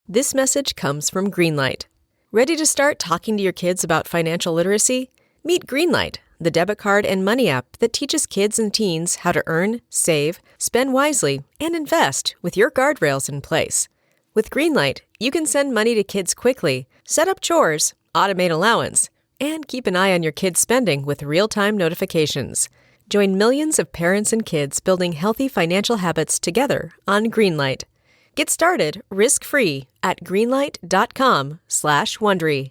This message comes from Greenlight. Ready to start talking to your kids about financial literacy? Meet Greenlight, the debit card and money app that teaches kids and teens how to earn, save, spend wisely, and invest with your guardrails in place. With Greenlight, you can send money to kids quickly, set up chores, automate allowance, and keep an eye on your kids' spending with real-time notifications. Join millions of parents and kids building healthy financial habits together on Greenlight. Get started risk-free at greenlight.com/Wondery.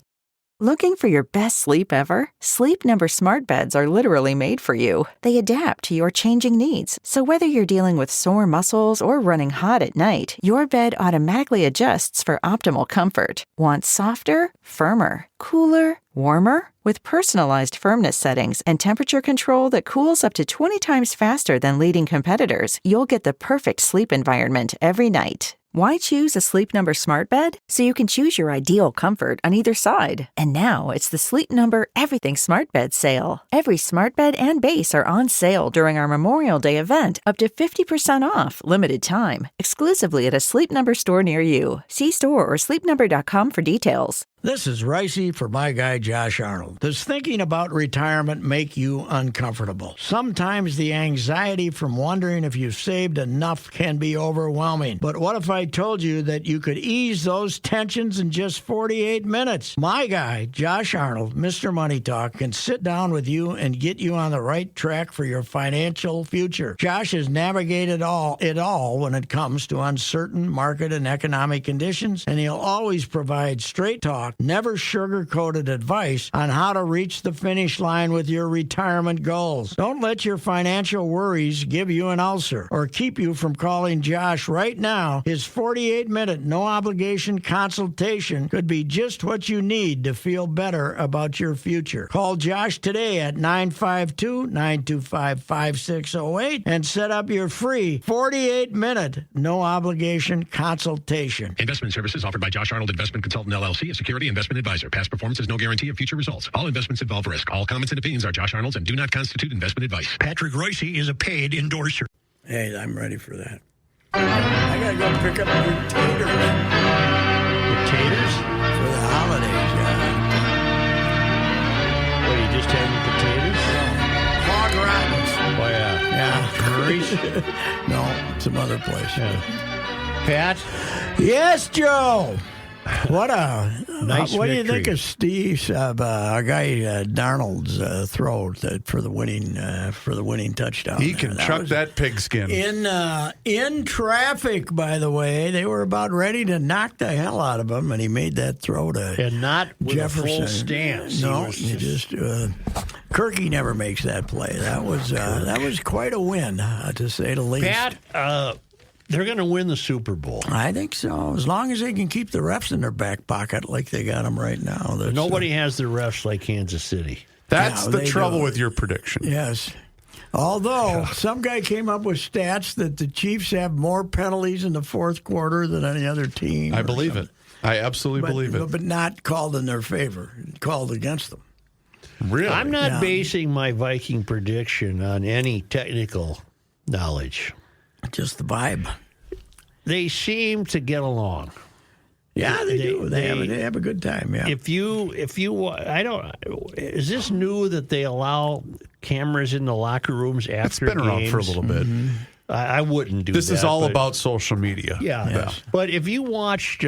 Looking for your best sleep ever? Sleep Number smart beds are literally made for you. They adapt to your changing needs. So whether you're dealing with sore muscles or running hot at night, your bed automatically adjusts for optimal comfort. Want softer, firmer, cooler, warmer? With personalized firmness settings and temperature control that cools up to 20 times faster than leading competitors, you'll get the perfect sleep environment every night. Why choose a Sleep Number smart bed? So you can choose your ideal comfort on either side. And now it's the Sleep Number Everything Smart Bed sale. Every smart bed and base are on sale during our Memorial Day event, up to 50% off, limited time, exclusively at a Sleep Number store near you. See store or sleepnumber.com for details. This is Ricey for my guy Josh Arnold. Does thinking about retirement make you uncomfortable? Sometimes the anxiety from wondering if you've saved enough can be overwhelming. But what if I told you that you could ease those tensions in just 48 minutes? My guy, Josh Arnold, Mr. Money Talk, can sit down with you and get you on the right track for your financial future. Josh has navigated it all when it comes to uncertain market and economic conditions, and he'll always provide straight talk, never sugar-coated advice on how to reach the finish line with your retirement goals. Don't let your financial worries give you an ulcer or keep you from calling Josh right now. His 48-minute no-obligation consultation could be just what you need to feel better about your future. Call Josh today at 952-925-5608 and set up your free 48-minute no-obligation consultation. Investment services offered by Josh Arnold Investment Consultant, LLC, a security investment advisor. Past performance is no guarantee of future results. All investments involve risk. All comments and opinions are Josh Arnold's and do not constitute investment advice. Patrick Ricey is a paid endorser. Hey, I'm ready for that. I gotta go pick up your taters. The taters? For the holidays, yeah. What, you just having potatoes? Hog rottens. Oh, yeah. Yeah. No, some other place. Yeah. Pat? Yes, Joe. What Nice what do you think victory. of Steve's our guy Darnold's throw for the winning touchdown? He can chuck that pigskin. In traffic, by the way. They were about ready to knock the hell out of him, and he made that throw to And not with Jefferson. a full stance. No, He was Kirky never makes that play. That was quite a win, to say the least. Pat, they're going to win the Super Bowl. I think so, as long as they can keep the refs in their back pocket like they got them right now. Nobody has the refs like Kansas City. That's Yeah, the they trouble do. with your prediction. Yes. Although, some guy came up with stats that the Chiefs have more penalties in the fourth quarter than any other team. I believe it. I absolutely believe it. But not called in their favor, called against them. Really? I'm not Yeah. basing my Viking prediction on any technical knowledge. Just the vibe. They seem to get along. Yeah, they do. They have a good time, yeah. If you, I don't. Is this new that they allow cameras in the locker rooms after It's been around for a little bit. I wouldn't do This that. is all but- about social media. Yeah. But if you watched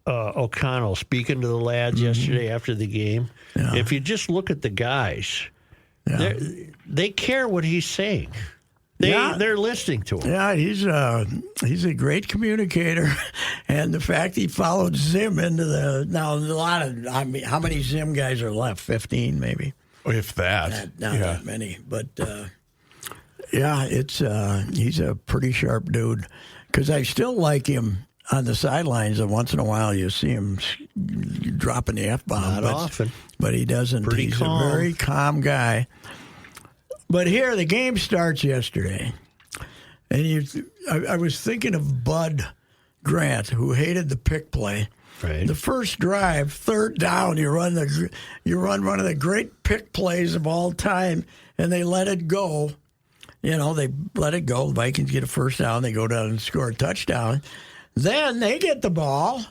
O'Connell speaking to the lads yesterday after the game, if you just look at the guys, they care what he's saying. They're listening to him. Yeah, he's a great communicator, and the fact he followed Zim into how many Zim guys are left? 15 maybe. If that. Not that many, but he's a pretty sharp dude. Because I still like him on the sidelines, and once in a while you see him dropping the F-bomb. Not often. But he doesn't. Pretty He's calm. a very calm guy. But here, the game starts yesterday. And I was thinking of Bud Grant, who hated the pick play. Right. The first drive, third down, you run one of the great pick plays of all time, and they let it go. They let it go. The Vikings get a first down. They go down and score a touchdown. Then they get the ball,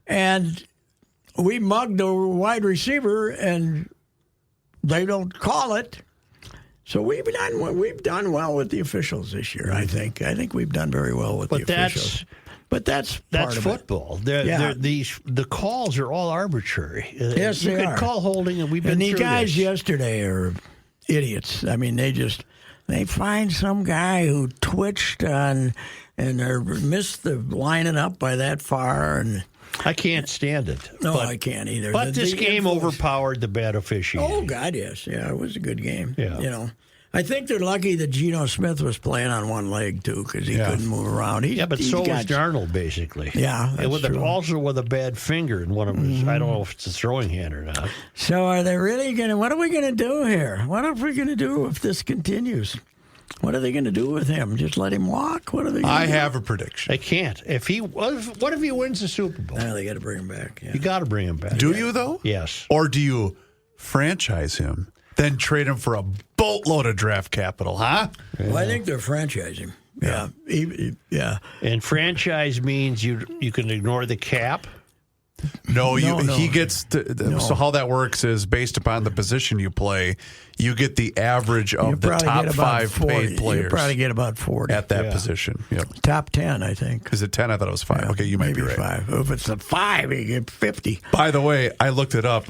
and we mug the wide receiver, and they don't call it. So we've done well with the officials this year. I think we've done very well with the officials. But that's part of football. The calls are all arbitrary. Yes, you they could are. call holding, and we've been And the through guys this. yesterday are idiots. I mean, they find some guy who twitched on and missed the lining up by that far, and I can't stand it. no, I can't either. But this game overpowered the bad officiating. Oh God, yes, yeah, it was a good game. Yeah. I think they're lucky that Geno Smith was playing on one leg too, because he couldn't move around. But so was Darnold, basically. Yeah, that's true. Also with a bad finger in one of his. I don't know if it's a throwing hand or not. So are they really going to? What are we going to do here? What are we going to do if this continues? What are they going to do with him? Just let him walk? What are they? I have a prediction. They can't. What if he wins the Super Bowl? They got to bring him back. Yeah. You got to bring him back. Do you, though? Yes. Or do you franchise him, then trade him for a boatload of draft capital, huh? Well, I think they're franchising. Yeah. Yeah. And franchise means you can ignore the cap. No, No. he gets to, so how that works is based upon the position you play, you get the average of the top 5 paid You players probably get about 40 at that position. Yep. top 10, I think. Is it 10? I thought it was 5. Okay, you might be Maybe right. 5. If it's a 5, you get 50. By the way, I looked it up.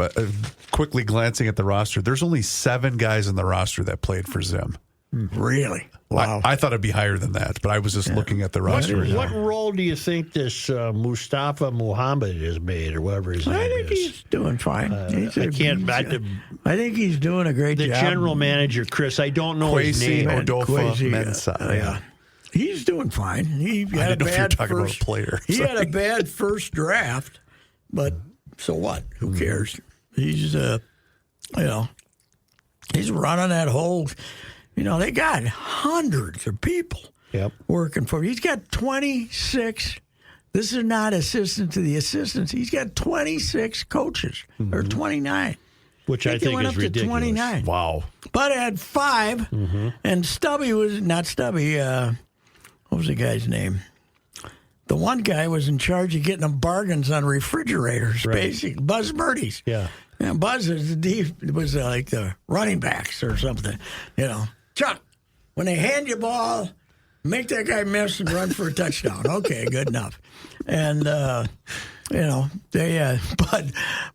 Quickly glancing at the roster, there's only 7 guys in the roster that played for Zim. Really? Wow. I thought it'd be higher than that, but I was just looking at the roster. What role do you think this Mustafa Muhammad has made, or whatever his name I think is? he's doing fine. I think he's doing a great the job. general manager, Chris. I don't know his Kwesi name. Odofa Kwesi, Mensah. yeah. He's doing fine. He had I didn't know if you were bad talking about first, a player. He had a Sorry. bad first draft, but so what? Who cares? He's he's running that whole. They got hundreds of people working for him. He's got 26. This is not assistant to the assistants. He's got 26 coaches, or 29. Which I think went is up to ridiculous. 29. Wow. But had 5, and Stubby was not Stubby. What was the guy's name? The one guy was in charge of getting them bargains on refrigerators, basically. Buzz Murdy's. Yeah. And Buzz was like the running backs or something. Chuck, when they hand you a ball, make that guy miss and run for a touchdown. Okay, good enough. And but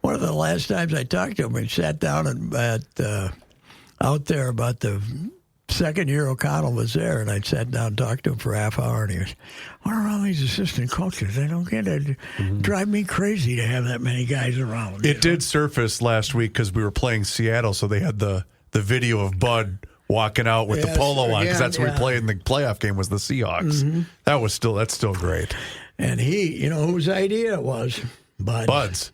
one of the last times I talked to him, we sat down out there about the second year O'Connell was there, and I sat down and talked to him for a half hour, and he goes, "What are all these assistant coaches? They don't get it. Drive me crazy to have that many guys around." It did surface last week because we were playing Seattle, so they had the video of Bud walking out with the polo on, because that's where he played in the playoff game was the Seahawks. That's still great. And he, whose idea it was? Bud's.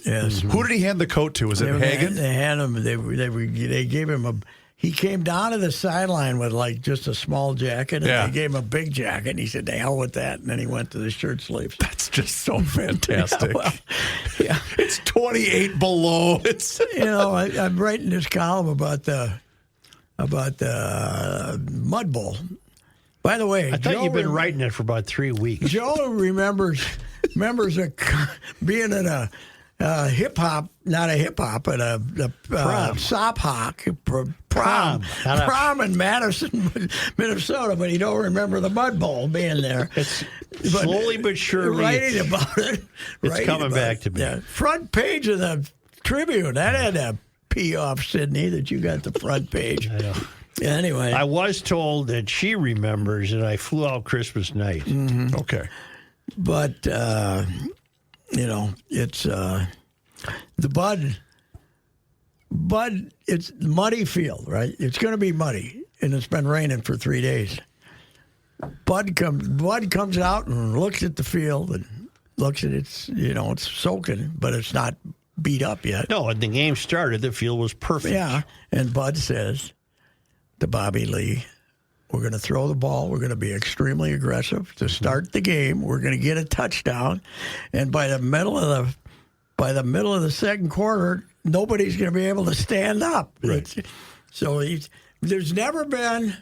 Yes. Who did he hand the coat to? Was it Hagen? They had him. They gave him a. He came down to the sideline with like just a small jacket, and they gave him a big jacket. And he said, "The hell with that!" And then he went to the shirt sleeves. That's just so fantastic. Yeah, it's 28 below. It's I'm writing this column about the Mud Bowl. By the way, I thought you've been writing it for about 3 weeks. Joe remembers being in a hip hop, not a hip hop, but a sop hock prom in Madison, Minnesota. But you don't remember the Mud Bowl being there. It's slowly but surely writing about it. It's coming back to me. Yeah. Front page of the Tribune. That had to pee off Sydney that you got the front page. I know. Anyway, I was told that she remembers that I flew out Christmas night. Mm-hmm. Okay. But, it's the Bud, it's muddy field, right? It's going to be muddy, and it's been raining for 3 days. Bud comes out and looks at the field and looks at it's soaking, but it's not beat up yet. No, when the game started, the field was perfect. Yeah, and Bud says to Bobby Lee, "We're going to throw the ball. We're going to be extremely aggressive to start the game. We're going to get a touchdown, and by the middle of the second quarter, nobody's going to be able to stand up." Right. So there's never been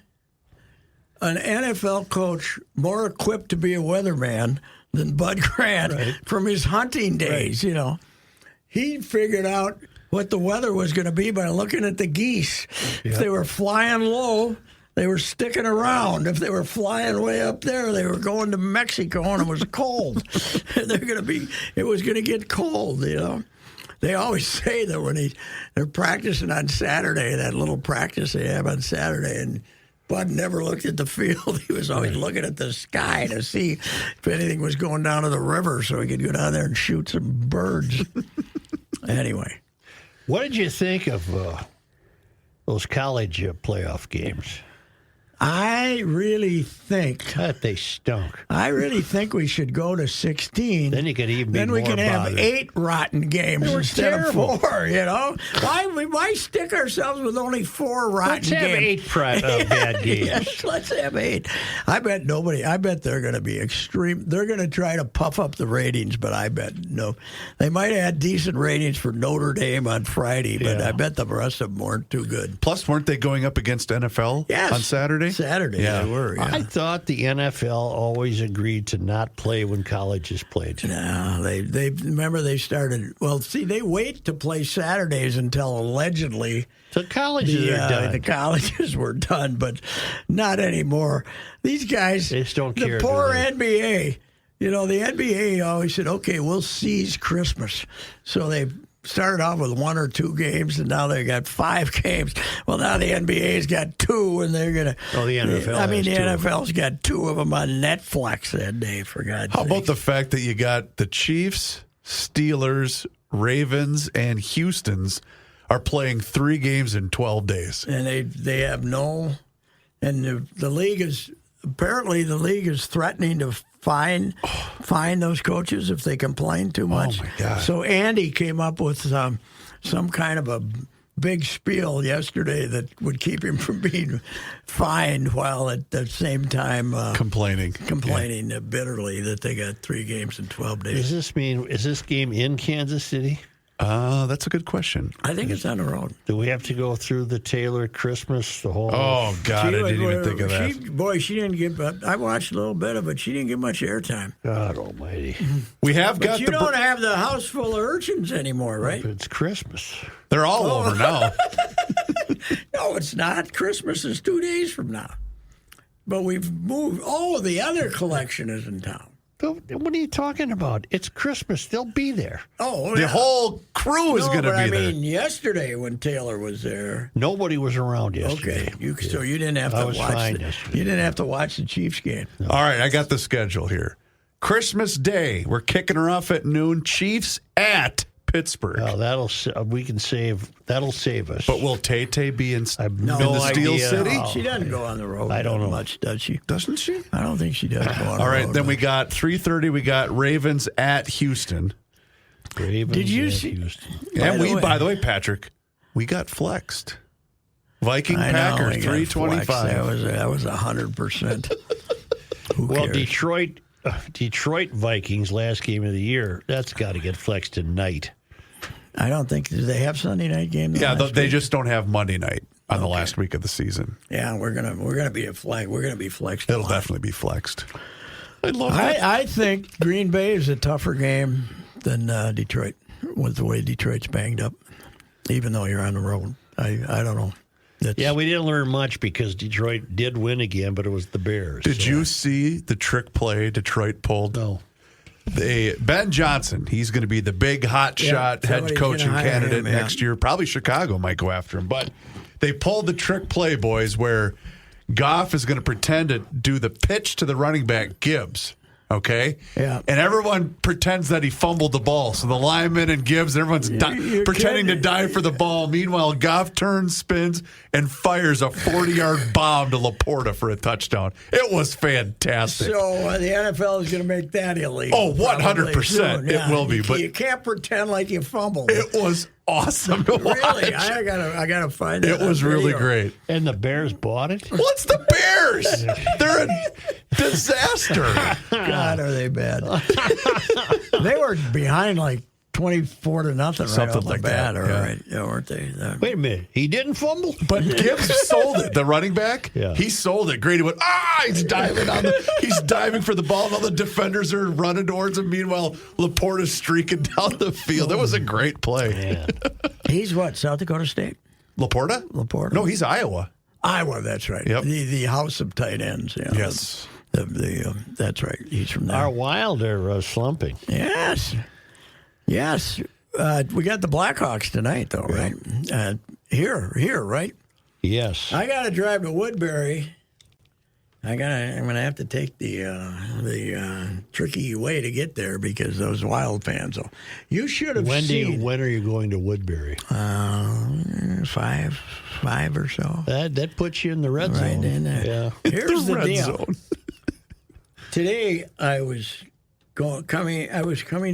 an NFL coach more equipped to be a weatherman than Bud Grant from his hunting days, you know. He figured out what the weather was going to be by looking at the geese. If they were flying low, they were sticking around. If they were flying way up there, they were going to Mexico and it was cold. It was going to get cold, you know. They always say that when they're practicing on Saturday, that little practice they have on Saturday, and Bud never looked at the field. He was always looking at the sky to see if anything was going down to the river so he could go down there and shoot some birds. Anyway. What did you think of those college playoff games? I really think that they stunk. I really think we should go to 16. Then you could even be then we more can have bothered. 8 rotten games instead of 4. You know, why stick ourselves with only 4 rotten games? Let's have 8 bad games. Yes, let's have 8. I bet they're going to be extreme. They're going to try to puff up the ratings, but I bet no. They might have had decent ratings for Notre Dame on Friday, but I bet the rest of them weren't too good. Plus, weren't they going up against NFL on Saturday? Saturday, yeah. They were. Yeah. I thought the NFL always agreed to not play when colleges played. No, they remember they started. Well, see, they wait to play Saturdays until allegedly the colleges are done. The colleges were done, but not anymore. These guys, they just don't care. The poor NBA. You know, the NBA always said, "Okay, we'll seize Christmas," so they started off with 1 or 2 games, and now they got 5 games. Well, now the NBA's got 2, and they're gonna. Oh, the NFL. The NFL's got 2 of them on Netflix that day. For God's sake. How about the fact that you got the Chiefs, Steelers, Ravens, and Houston's are playing 3 games in 12 days, and they have no. And the league is threatening to fine those coaches if they complain too much. Oh, my God. So Andy came up with some kind of a big spiel yesterday that would keep him from being fined while at the same time complaining bitterly that they got 3 games in 12 days. Is this game in Kansas City? That's a good question. I think it's on the road. Do we have to go through the Taylor Christmas, the whole... Oh, God, I didn't even think of that. She didn't give... I watched a little bit of it. She didn't get much airtime. God almighty. We have but got you don't have the house full of urchins anymore, right? But it's Christmas. They're all over now. No, it's not. Christmas is 2 days from now. But we've moved... Oh, the other collection is in town. What are you talking about? It's Christmas. They'll be there. Oh, the whole crew is going to be there. I mean, yesterday when Taylor was there, nobody was around yesterday. Okay, so you didn't have to watch. You didn't have to watch the Chiefs game. No. All right, I got the schedule here. Christmas Day, we're kicking her off at noon. Chiefs at Pittsburgh. Oh, that'll save us. But will Tay be in no Steel idea. City? Oh. She doesn't go on the road. I don't know much, does she? Doesn't she? I don't think she does go on the road. All right, then we got 3:30. We got Ravens at Houston. Ravens Did you at see? Houston. And by the way, Patrick, we got flexed. Viking Packers 325. That was 100%. Well, Detroit Vikings last game of the year. That's got to get flexed tonight. I don't think. Do they have Sunday night game? They just don't have Monday night on the last week of the season. Yeah, we're gonna be flexed. It'll definitely be flexed. I love that. I think Green Bay is a tougher game than Detroit with the way Detroit's banged up. Even though you're on the road, I don't know. We didn't learn much because Detroit did win again, but it was the Bears. Did you see the trick play Detroit pulled? No. Ben Johnson, he's going to be the big hot shot head coaching candidate next year. Probably Chicago might go after him. But they pulled the trick play, boys, where Goff is going to pretend to do the pitch to the running back, Gibbs. Okay? Yeah. And everyone pretends that he fumbled the ball. So the lineman and Gibbs, everyone's pretending to dive for the ball. Meanwhile, Goff turns, spins, and fires a 40-yard bomb to Laporta for a touchdown. It was fantastic. So the NFL is going to make that illegal. Oh, 100%. It will be. But you can't pretend like you fumbled. It was awesome to watch. Really? I gotta find it. It was really great. And the Bears bought it? What's the Bears? They're a disaster. God, are they bad. They were behind like 24-0 right Something off the like bat, that, all yeah. right, weren't they? Wait a minute. He didn't fumble? But Gibbs sold it. The running back, Yeah. he sold it. Grady went, he's diving for the ball, and all the defenders are running towards him. Meanwhile, Laporta's streaking down the field. That was a great play. Yeah. He's what, South Dakota State? Laporta? No, he's Iowa. Iowa, that's right. Yep. The house of tight ends. Yeah. Yes. That's right. He's from there. Our Wild are slumping. Yes. We got the Blackhawks tonight, though, right? Here, right? Yes. I got to drive to Woodbury. I'm gonna have to take the tricky way to get there because those Wild fans. So you should have seen. When are you going to Woodbury? 5 or so. That puts you in the red Right zone. in there. Yeah. Here's the red deal. zone. Today I was coming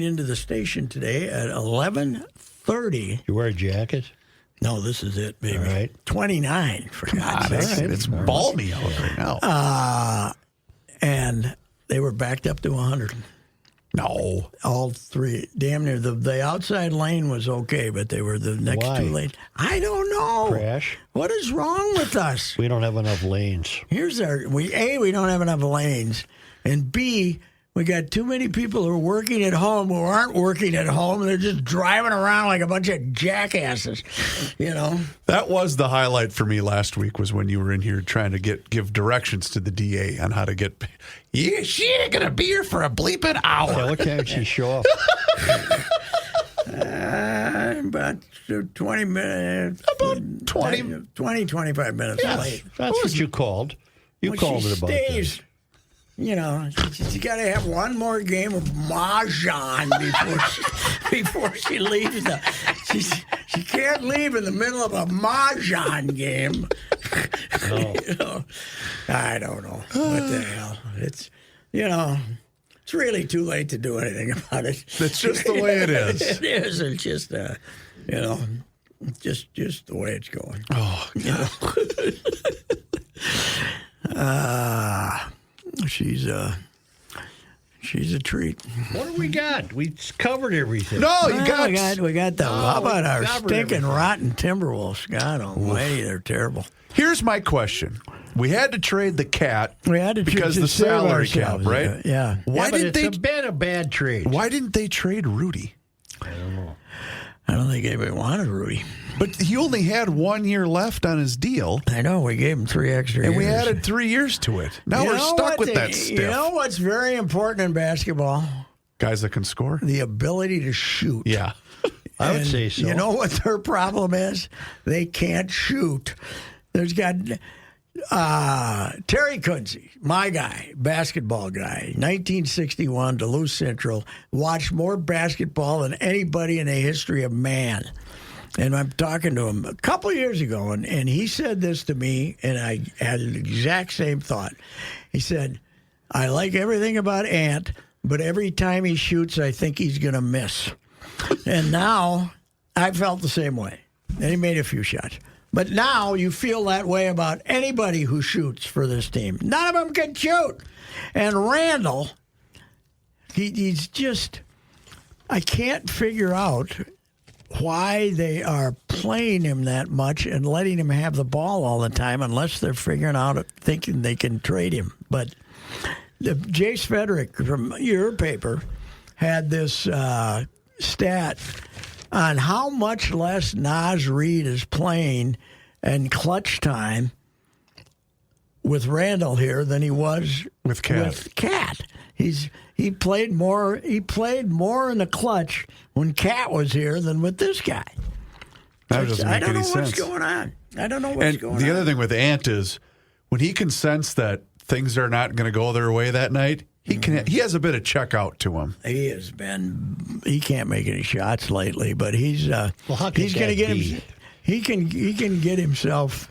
into the station today at 11:30. You wear a jacket? No, this is it, baby. All right. 29 for God's sake. It's balmy out right now. And they were backed up to 100. No. All three, damn near. The outside lane was okay, but they were the next Why? two lanes. I don't know. Crash? What is wrong with us? We don't have enough lanes. Here's we don't have enough lanes, and B, we got too many people who are working at home who aren't working at home. They're just driving around like a bunch of jackasses, That was the highlight for me last week was when you were in here trying to give directions to the DA on how to get. Yeah, she ain't going to be here for a bleeping hour. Yeah, what time did she show up? About 20 minutes. About 20. 25 minutes late. That's what you called. You Well, called she it about stays, you got to have one more game of mahjong before she leaves. She can't leave in the middle of a mahjong game. No. I don't know. What the hell? It's really too late to do anything about it. That's just the way it is. It is. It's just, just the way it's going. Oh, God. She's a treat. What do we got? We covered everything. No, we got the. How about our covered stinking everything. rotten Timberwolves? God almighty, they're terrible. Here's my question. We had to trade the cat We had to because to the save salary cap, ourselves. right? Yeah. Why but didn't it's been a bad trade. Why didn't they trade Rudy? I don't think anybody wanted Rudy. But he only had 1 year left on his deal, I know. We gave him 3 extra and we years. added 3 years to it. Now You we're know stuck what with they- that stiff. You know what's very important in basketball? Guys that can score? The ability to shoot. Yeah. I would And say so. You know what their problem is? They can't shoot. There's got Terry Kunze, my guy, basketball guy, 1961, Duluth Central, watched more basketball than anybody in the history of man. And I'm talking to him a couple of years ago, and he said this to me, and I had the exact same thought. He said, I like everything about Ant, but every time he shoots, I think he's going to miss. And now I felt the same way. And he made a few shots. But now you feel that way about anybody who shoots for this team. None of them can shoot. And Randall, he's just, I can't figure out why they are playing him that much and letting him have the ball all the time unless they're figuring out, thinking they can trade him. But Jace Frederick from your paper had this stat on how much less Naz Reid is playing in clutch time with Randall here than he was With Cat. With Cat. He played more in the clutch when Cat was here than with this guy. That doesn't I make don't any know sense. what's going on. I don't know what's going on. And the other thing with Ant is when he can sense that things are not going to go their way that night, he has a bit of checkout to him. He has been. He can't make any shots lately, but he's. how can he's going to that get be? him. He can get himself.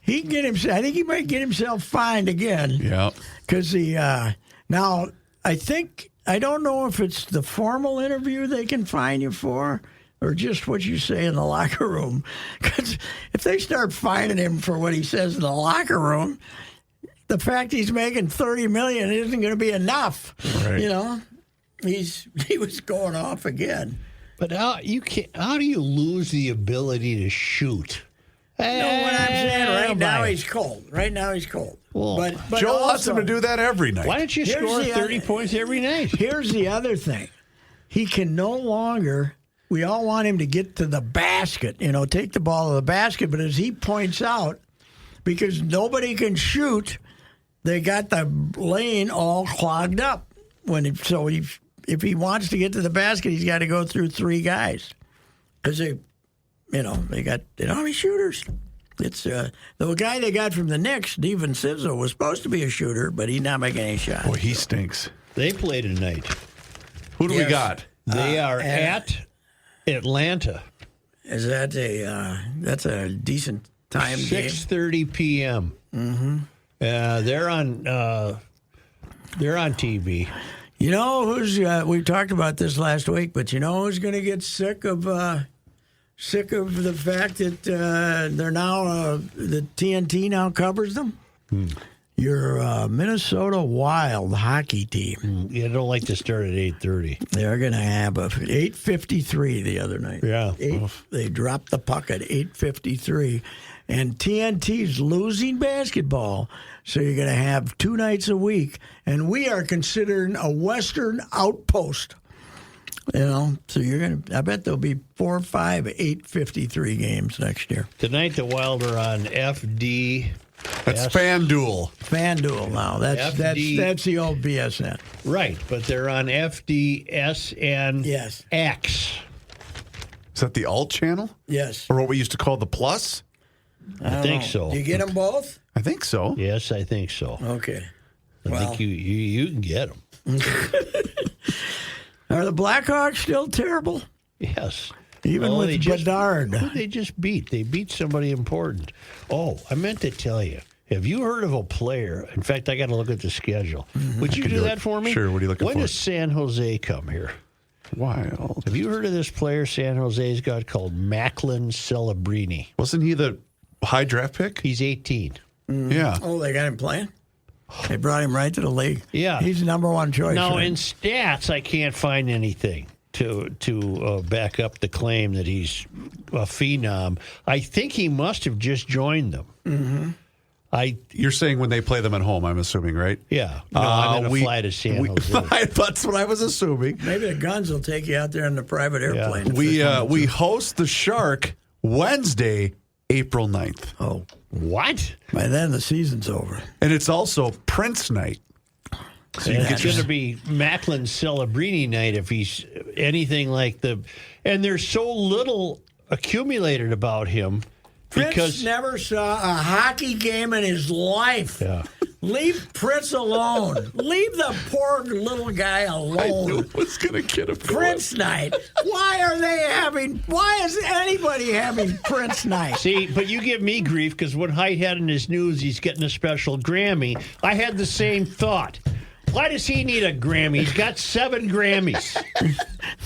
He can get himself. I think he might get himself fined again. Yeah. Because now I think I don't know if it's the formal interview they can fine you for, or just what you say in the locker room. Because if they start fining him for what he says in the locker room, the fact he's making $30 million isn't going to be enough. Right. He was going off again. But how do you lose the ability to shoot? You know what I'm saying? Right now he's cold. Well, but Joe also, wants him to do that every night. Why don't you score 30 points every night? Here's the other thing. He can no longer, we all want him to get to the basket, take the ball to the basket. But as he points out, because nobody can shoot, they got the lane all clogged up. If he wants to get to the basket, he's got to go through three guys. Because they don't have any shooters. It's the guy they got from the Knicks, Steven Sizzo, was supposed to be a shooter, but he's not making any shots. Boy, he stinks. They play tonight. Who do we got? They are at Atlanta. Is that that's a decent time game? 6:30 p.m. Mm-hmm. They're on TV. You know who's? We talked about this last week, but you know who's going to get sick of the fact that they're now the TNT now covers them? Your Minnesota Wild hockey team. You don't like to start at 8:30. They're going to have a 8:53 the other night. Yeah, they dropped the puck at 8:53, and TNT's losing basketball. So you're going to have 2 nights a week, and we are considering a Western outpost. So you're going to. I bet there'll be 4 or 5 8:53 games next year. Tonight the Wild are on FD. That's FanDuel. FanDuel now. That's the old BSN. Right, but they're on FDSN. Yes. X. Is that the alt channel? Yes. Or what we used to call the plus? I think so. Do you get them both? I think so. Yes, I think so. Okay. I think you can get them. Are the Blackhawks still terrible? Yes. Even with Bedard. Who they just beat? They beat somebody important. Oh, I meant to tell you. Have you heard of a player? In fact, I got to look at the schedule. Would you do that for me? Sure. What are you looking for? When does San Jose come here? Wild. Have you heard of this player San Jose's got called Macklin Celebrini? Wasn't he the high draft pick? He's 18. Yeah. Oh, they got him playing? They brought him right to the league. Yeah. He's the number one choice. Now, right? in stats, I can't find anything to back up the claim that he's a phenom. I think he must have just joined them. Mm-hmm. You're saying when they play them at home, I'm assuming, right? Yeah. No, I'm going to fly to San Jose. That's what I was assuming. Maybe the Guns will take you out there in the private airplane. Yeah. We host the Shark Wednesday, April 9th. Oh. What? By then, the season's over. And it's also Prince night. So it's going to be Macklin Celebrini night if he's anything like the... And there's so little accumulated about him. Prince never saw a hockey game in his life. Yeah. Leave Prince alone. Leave the poor little guy alone. I knew it was going to get him. Prince night. Why is anybody having Prince night? See, but you give me grief because when Height had in his news he's getting a special Grammy, I had the same thought. Why does he need a Grammy? He's got 7 Grammys.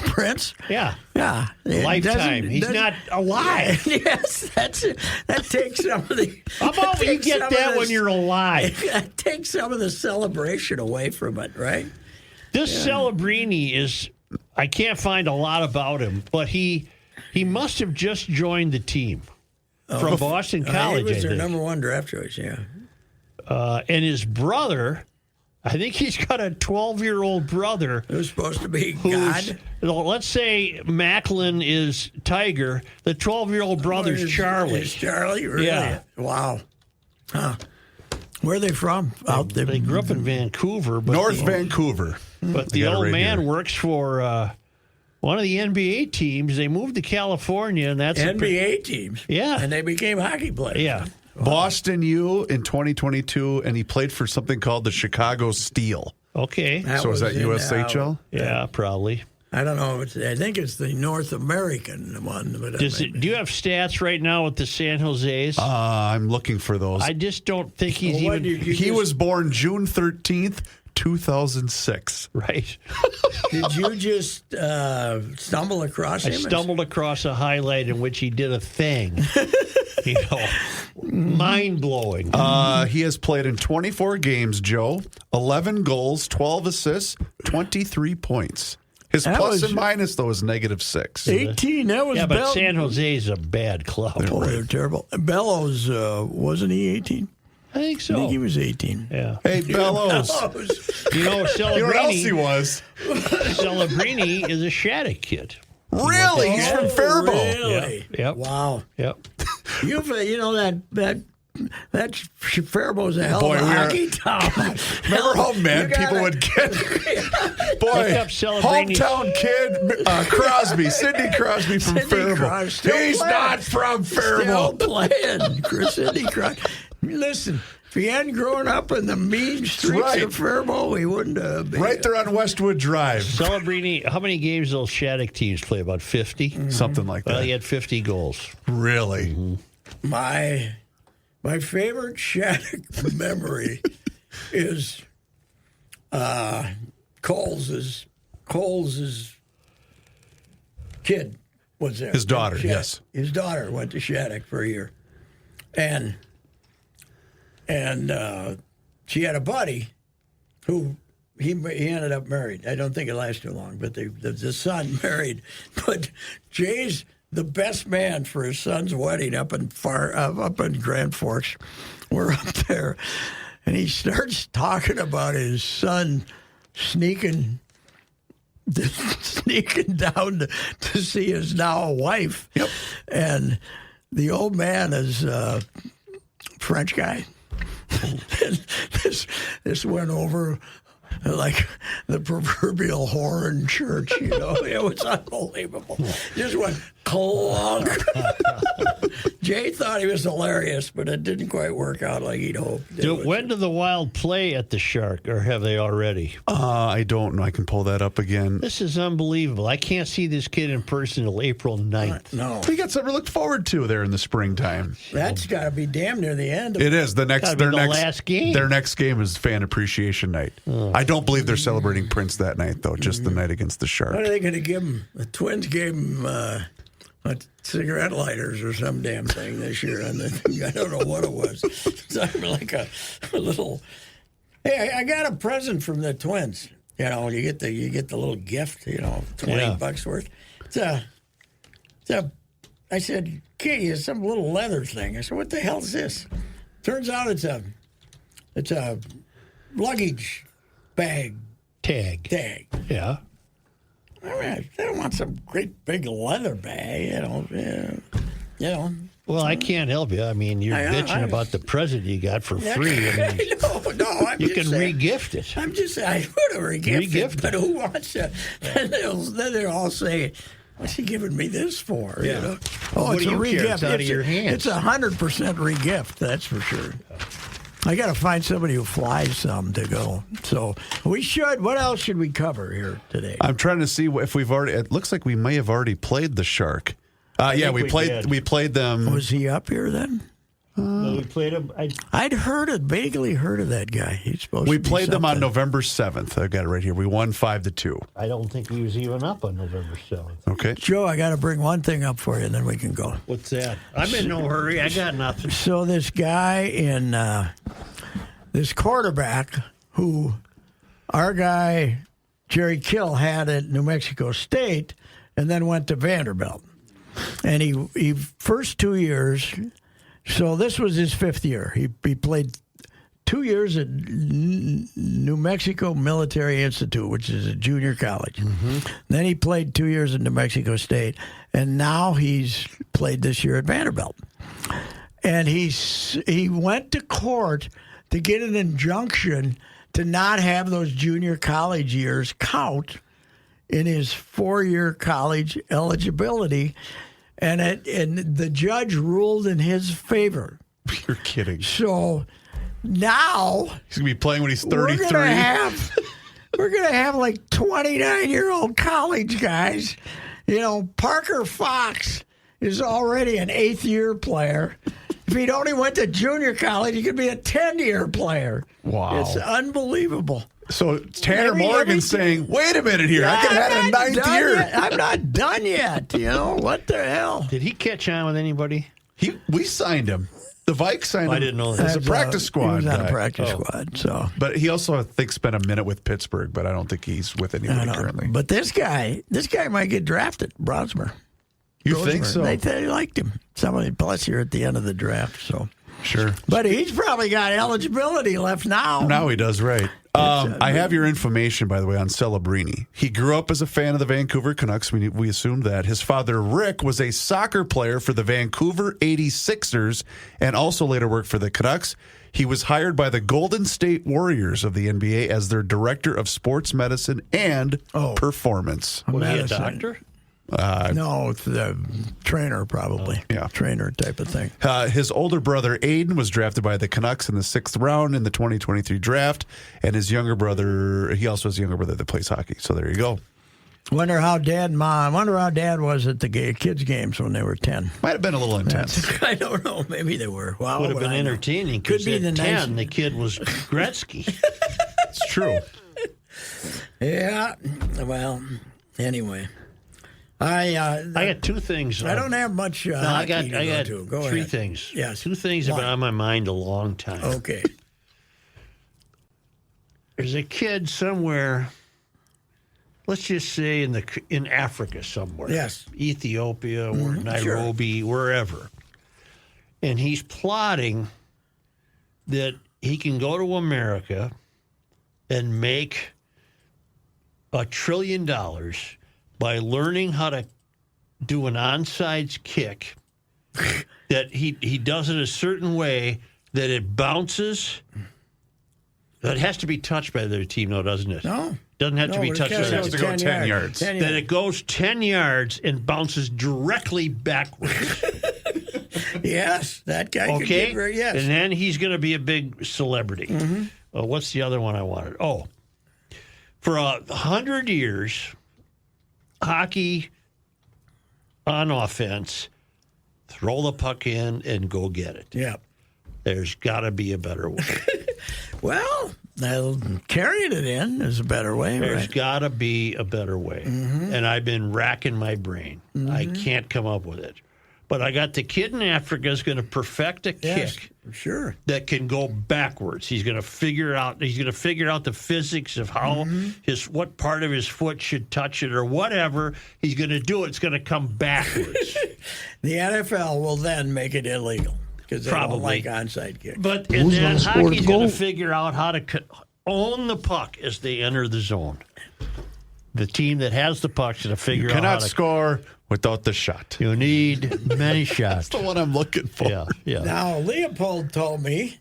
Prince? Yeah. Yeah. Lifetime. He's not alive. Yes, that takes some of the... How about you get that when you're alive? That takes some of the celebration away from it, right? This Celebrini is... I can't find a lot about him, but he must have just joined the team from Boston College, he was their number one draft choice, yeah. And his brother... I think he's got a 12-year-old brother. Who's supposed to be God? Let's say Macklin is Tiger. The 12-year-old brother's Charlie. Is Charlie? Really? Yeah. Wow. Huh. Where are they from? Out there. They grew up in Vancouver. But North Vancouver. But the old man works for one of the NBA teams. They moved to California, and that's NBA teams? Yeah. And they became hockey players. Yeah. Boston U in 2022, and he played for something called the Chicago Steel. Okay. So is that USHL? Yeah, probably. I don't know. I think it's the North American one. But do you have stats right now with the San Jose's? I'm looking for those. I just don't think he's even... He was born June 13th, 2006. Right. Did you just stumble across him? I stumbled across a highlight in which he did a thing. Mind-blowing. He has played in 24 games, Joe. 11 goals, 12 assists, 23 points. His plus and minus, though, is -6. 18, that was but San Jose is a bad club. They're terrible. Bellows, wasn't he 18? I think so. I think he was 18. Yeah. Hey, Bellows. You know, Celebrini. You know what else he was? Celebrini is a Shattuck kid. Really? He's from Faribault. Really? Yep. Wow. Yep. You know that Faribault's a hell of a hockey town. Remember how mad people would get? Boy, hometown kid, Crosby, Sidney Crosby from Faribault. He's not from Faribault. Still playing. Sidney Crosby. Listen, if he hadn't grown up in the mean streets of Faribault, he wouldn't have been. Right there on Westwood Drive. Celebrini, how many games those Shattuck teams play? About 50? Something like that. Well, he had 50 goals. Really? Mm-hmm. My favorite Shattuck memory is Coles's kid was there. His daughter, yes. His daughter went to Shattuck for a year. And she had a buddy who he ended up married. I don't think it lasted too long, but the son married. But Jay's the best man for his son's wedding up in Grand Forks. We're up there, and he starts talking about his son sneaking down to see his now wife. Yep. And the old man is a French guy. And this went over like the proverbial whore in church, you know. It was unbelievable. Just went clunk. Jay thought he was hilarious, but it didn't quite work out like he'd hoped. When do the Wild play at the Shark, or have they already? I don't know. I can pull that up again. This is unbelievable. I can't see this kid in person until April 9th. No. We got something to look forward to there in the springtime. That's got to be damn near the end. It is. Their last game. Their next game is Fan Appreciation Night. I don't believe they're celebrating Prince that night, though, just the night against the Shark. What are they going to give him? The Twins gave him cigarette lighters or some damn thing this year. And I don't know what it was. It's like a little. Hey, I got a present from the Twins. You know, you get the little gift. You know, $20 worth. I said, "Kid, it's some little leather thing." I said, "What the hell is this?" Turns out it's a luggage bag tag. Yeah. I mean, I don't want some great big leather bag, you know. Well, I can't help you. I mean, you're bitching about the present you got for free. I mean, you can re-gift it. I'm just saying, I would have re-gifted it, but who wants to? Then they'll all say, "What's he giving me this for?" Yeah. You know? Oh, it's a re-gift. It's out of your hands. It's 100% re-gift, that's for sure. I got to find somebody who flies some to go. So we should. What else should we cover here today? I'm trying to see if we've already. It looks like we may have already played the Shark. Yeah, we played. We played them. Was he up here then? We played him. I'd vaguely heard of that guy. He's supposed. We to be played them on something. November 7th. I've got it right here. We won 5-2. I don't think he was even up on November 7th. Okay, Joe, I got to bring one thing up for you, and then we can go. What's that? I'm in no hurry. I got nothing. So this guy in this quarterback who our guy Jerry Kill had at New Mexico State, and then went to Vanderbilt, and he first 2 years. So this was his 5th year. He played 2 years at New Mexico Military Institute, which is a junior college. Mm-hmm. Then he played 2 years at New Mexico State, and now he's played this year at Vanderbilt. And he went to court to get an injunction to not have those junior college years count in his 4-year college eligibility. And the judge ruled in his favor. you're kidding. So now He's gonna be playing when he's 33. we're gonna have like 29-year-old college guys. You know, Parker Fox is already an 8th-year player. If he'd only went to junior college, he could be a 10-year player. Wow. It's unbelievable. So Tanner Morgan's saying, "Wait a minute here, I could have had a 9th year." I'm not done yet. You know what the hell? Did he catch on with anybody? We signed him. The Vikes signed him. I didn't know that. As a practice squad. He was on a guy. practice squad. So, But he also, I think, spent a minute with Pittsburgh, but I don't think he's with anybody currently. But this guy might get drafted, Brosmer. You think so? They liked him. Somebody, plus you're at the end of the draft, so. Sure. But he's probably got eligibility left now. Now he does, right. I have your information, by the way, on Celebrini. He grew up as a fan of the Vancouver Canucks. We assumed that. His father, Rick, was a soccer player for the Vancouver 86ers and also later worked for the Canucks. He was hired by the Golden State Warriors of the NBA as their director of sports medicine and performance. Was he a doctor? No, it's the trainer probably. Yeah. Trainer type of thing. His older brother, Aiden, was drafted by the Canucks in the 6th round in the 2023 draft. And his younger brother, he also has a younger brother that plays hockey. So there you go. Wonder how Dad was at the kids' games when they were 10. Might have been a little intense. I don't know. Maybe they were. Well, Would have been entertaining because at 10, the kid was Gretzky. It's true. Yeah. Well, anyway. I got two things. I don't have much I got Go three ahead. things. Yes. Two things have been on my mind a long time. Okay. There's a kid somewhere, let's just say in Africa somewhere. Yes. Ethiopia or Nairobi, wherever. And he's plotting that he can go to America and make $1 trillion by learning how to do an onside kick, that he does it a certain way that it bounces. It has to be touched by the team, though, doesn't it? No. Doesn't have to be touched by It has the to team. go 10 yards. That it goes 10 yards and bounces directly backwards. Yes, that guy could Okay? get very, yes. And then he's going to be a big celebrity. Mm-hmm. What's the other one I wanted? Oh, for 100 years, hockey on offense, throw the puck in and go get it. Yeah. There's got to be a better way. Well, carrying it in is a better way, There's right? got to be a better way. And I've been racking my brain. I can't come up with it. But I got the kid in Africa is going to perfect a Yes, kick sure. that can go backwards. He's going to figure out the physics of how what part of his foot should touch it or whatever. He's going to do it. It's going to come backwards. The NFL will then make it illegal because they don't Probably. like onside kicks. But and then hockey's going to figure out how to own the puck as they enter the zone. The team that has the puck is going to figure out how Cannot to score without the shot. You need many shots. That's the one I'm looking for. Yeah. Now, Leopold told me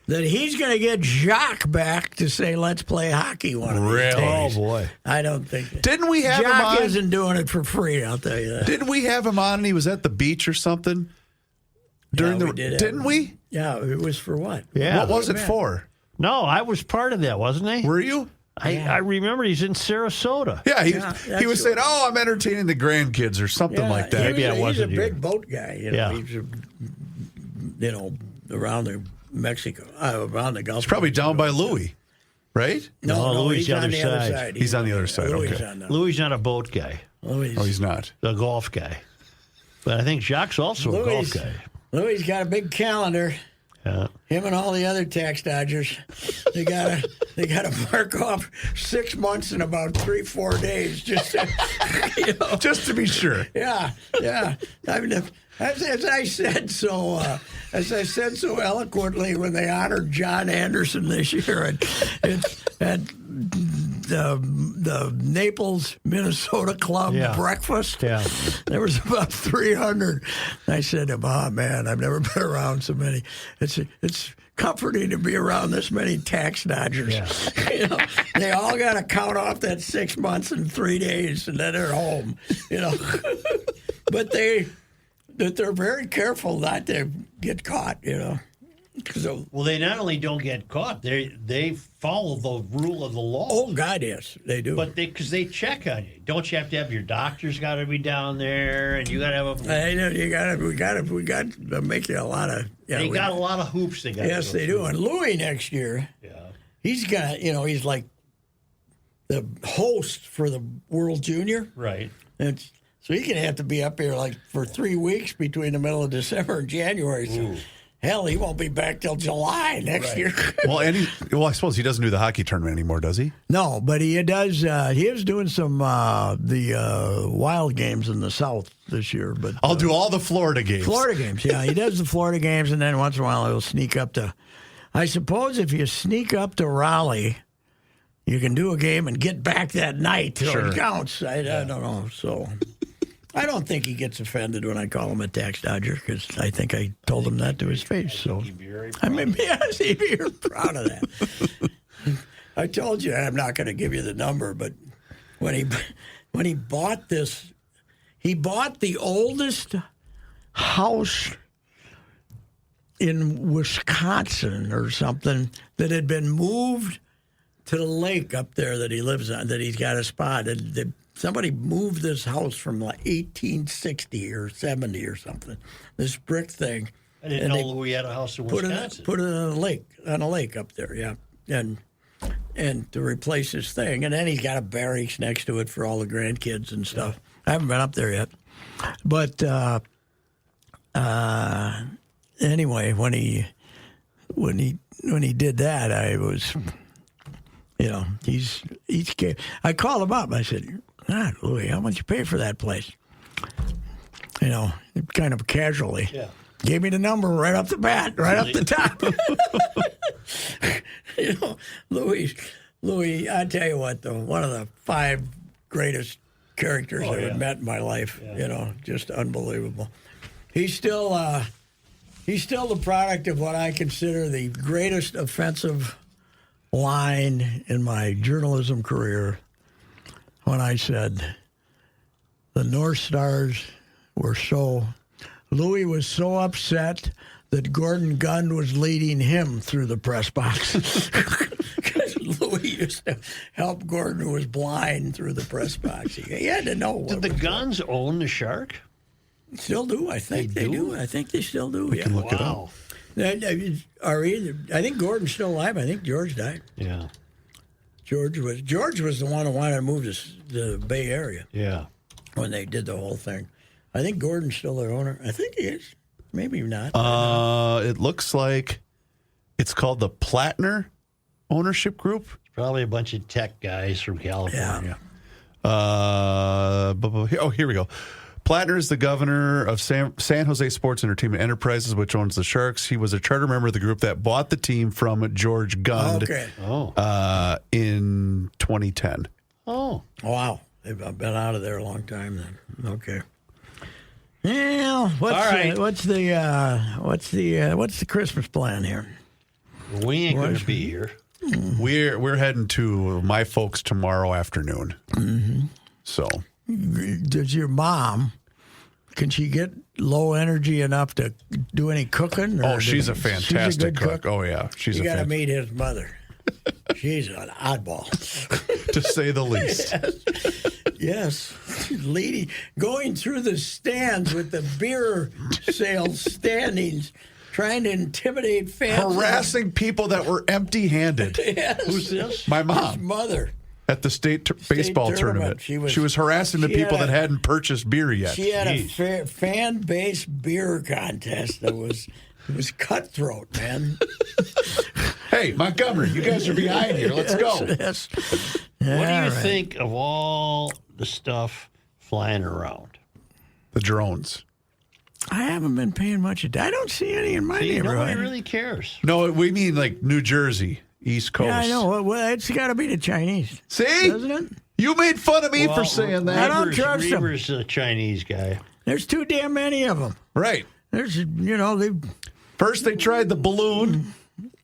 that he's going to get Jacques back to say, let's play hockey one of these Really? days. Oh, boy. I don't think. Didn't we have him Jacques on? isn't doing it for free, I'll tell you that. Didn't we have him on and he was at the beach or something? During we did have Didn't him. we? Yeah, it was for what? Yeah. What was it for? No, I was part of that, wasn't I? Were you? I remember he's in Sarasota. Yeah, he that's was saying, "Oh, I'm entertaining the grandkids" or something like that. Maybe I He's wasn't a here. big boat guy. You know, Yeah. he's around the Mexico, around the Gulf. He's probably down by Louis, right? No, Louis he's the on other the other side. side. He's on the other side, Louis okay. on the- Louis not a boat guy, Louis, Oh, he's not. a golf guy. But I think Jacques also a golf guy. Louis got a big calendar. Yeah. Him and all the other tax dodgers, they gotta mark off 6 months in about 3-4 days, just to, Just to be sure. Yeah. I mean, as I said so eloquently when they honored John Anderson this year at the Naples, Minnesota club breakfast. Yeah. There was about 300. I said, "Oh man, I've never been around so many. It's comforting to be around this many tax dodgers. Yeah. You know, they all got to count off that 6 months in 3 days, and then they're home. You know, but they're very careful not to get caught. You know." So, Well, they not only don't get caught, they follow the rule of the law. oh God, yes, they do. But because they check on you, don't you have to have your doctor's got to be down there, and you got to have a. I know we got to make you a lot of. Yeah, They got a lot of hoops. They got. Yes, they do. And Louis next year, he's got he's like the host for the World Junior. Right. So he's gonna have to be up here like for 3 weeks between the middle of December and January. So Hell, he won't be back till July next year. Well, I suppose he doesn't do the hockey tournament anymore, does he? No, but he does. He is doing some the wild games in the South this year. But I'll do all the Florida games. Florida games, yeah. He does the Florida games, and then once in a while he'll sneak up to. I suppose if you sneak up to Raleigh, you can do a game and get back that night till it counts. I don't know. So I don't think he gets offended when I call him a tax dodger because I think I told him that to his face. So he'd be very proud of that. I told you I'm not going to give you the number, but when he bought this, he bought the oldest house in Wisconsin or something that had been moved to the lake up there that he lives on, that he's got a spot. Somebody moved this house from like 1860 or 70 or something, this brick thing. I didn't know we had a house in Wisconsin. Put it on a lake up there, yeah. And to replace his thing. And then he's got a barracks next to it for all the grandkids and stuff. I haven't been up there yet. But anyway, when he did that, I was, I called him up. I said, God, Louis, how much you pay for that place? Kind of casually. Yeah. Gave me the number right off the bat, right off the top. Louis, I tell you what, though, one of the 5 greatest characters I've ever met in my life. Yeah. Just unbelievable. He's still the product of what I consider the greatest offensive line in my journalism career when I said the North Stars were Louis was so upset that Gordon Gund was leading him through the press box. Because Louis used to help Gordon, who was blind, through the press box. He had to know. Did the Gunds own the Shark? Still do. I think they do. I think they still do. We can look it up. I think Gordon's still alive. I think George died. Yeah. George was the one who wanted to move to the Bay Area. Yeah. When they did the whole thing. I think Gordon's still their owner. I think he is. Maybe not. It looks like it's called the Plattner Ownership Group. Probably a bunch of tech guys from California. Yeah. Here we go. Plattner is the governor of San Jose Sports Entertainment Enterprises, which owns the Sharks. He was a charter member of the group that bought the team from George Gund in 2010. Oh. Wow. They've been out of there a long time then. Okay. Yeah. What's the Christmas plan here? We ain't going to be here. We're heading to my folks tomorrow afternoon. Mm-hmm. So, does your mom? Can she get low energy enough to do any cooking? She's a fantastic cook. Oh yeah, you got to meet his mother. She's an oddball, to say the least. Yes. Lady going through the stands with the beer sales standings, trying to intimidate fans. Harassing people that were empty-handed. Yes. Who's this? My mom. His mother. At the state baseball tournament. She was harassing the people that hadn't purchased beer yet. She had a fan-based beer contest that was... It was cutthroat, man. Hey, Montgomery, you guys are behind here. Let's go. Yes. What do you think of all the stuff flying around? The drones. I haven't been paying much attention. I don't see any in my neighborhood. Nobody really cares. No, we mean like New Jersey, East Coast. Yeah, I know. Well, it's got to be the Chinese. See? Doesn't it? You made fun of me for saying that. I don't trust them. Reaver's a Chinese guy. There's too damn many of them. Right. There's, First they tried the balloon.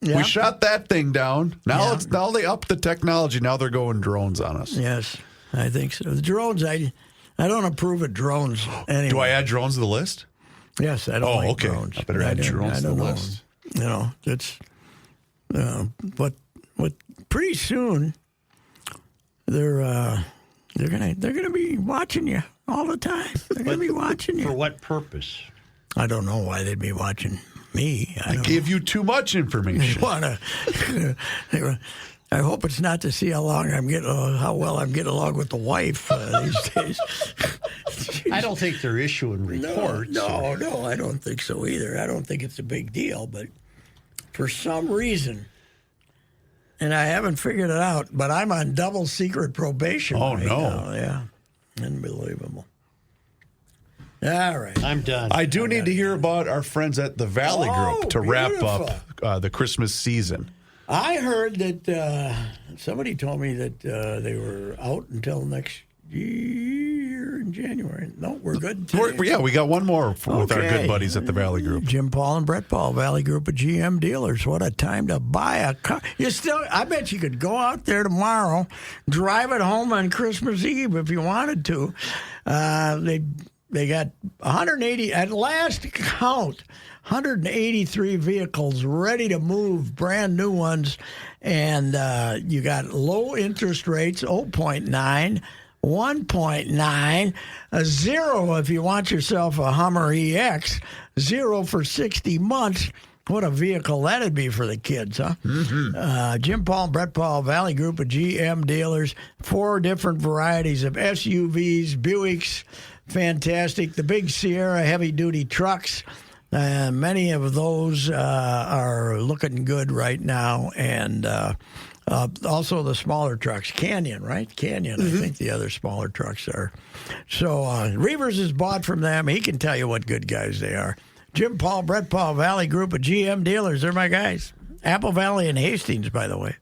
Yeah. We shot that thing down. Now they upped the technology. Now they're going drones on us. Yes, I think so. The drones, I don't approve of drones anyway. Do I add drones to the list? Yes, I don't like drones. I better add drones to the list. It's but pretty soon they're gonna be watching you all the time. They're gonna be watching you. For what purpose? I don't know why they'd be watching me. I gave you too much information. I hope it's not to see how well I'm getting along with the wife these days. I don't think they're issuing reports. No, I don't think so either. I don't think it's a big deal, but for some reason, and I haven't figured it out, but I'm on double secret probation. Oh, right no. now. Yeah. Unbelievable. All right. I'm done. I do need to hear about our friends at the Valley Group to wrap beautiful. up the Christmas season. I heard that somebody told me that they were out until next year in January. No, we're good. We got one more with our Okay. good buddies at the Valley Group. Jim Paul and Brett Paul, Valley Group of GM dealers. What a time to buy a car. I bet you could go out there tomorrow, drive it home on Christmas Eve if you wanted to. They got 180, at last count, 183 vehicles ready to move, brand new ones. And you got low interest rates, 0.9, 1.9, a 0 if you want yourself a Hummer EX, 0 for 60 months. What a vehicle that'd be for the kids, huh? Mm-hmm. Jim Paul and Brett Paul, Valley Group of GM dealers, 4 different varieties of SUVs, Buicks, fantastic. The big Sierra heavy-duty trucks, many of those are looking good right now. And also the smaller trucks. Canyon, right? Canyon, I think the other smaller trucks are. So Reavers is bought from them. He can tell you what good guys they are. Jim Paul, Brett Paul, Valley Group of GM dealers. They're my guys. Apple Valley and Hastings, by the way.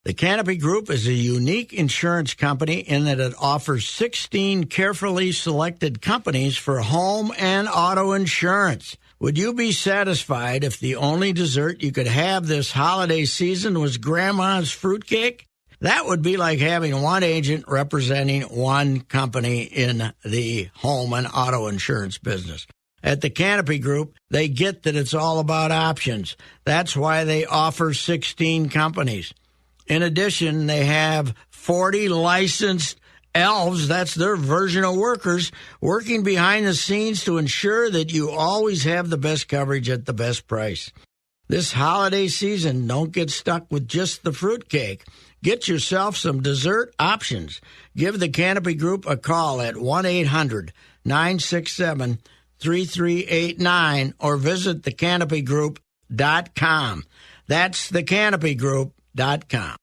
The Canopy Group is a unique insurance company in that it offers 16 carefully selected companies for home and auto insurance. Would you be satisfied if the only dessert you could have this holiday season was Grandma's fruitcake? That would be like having one agent representing one company in the home and auto insurance business. At the Canopy Group, they get that it's all about options. That's why they offer 16 companies. In addition, they have 40 licensed elves, that's their version of workers, working behind the scenes to ensure that you always have the best coverage at the best price. This holiday season, don't get stuck with just the fruitcake. Get yourself some dessert options. Give the Canopy Group a call at 1-800-967-3389 or visit thecanopygroup.com. That's thecanopygroup.com.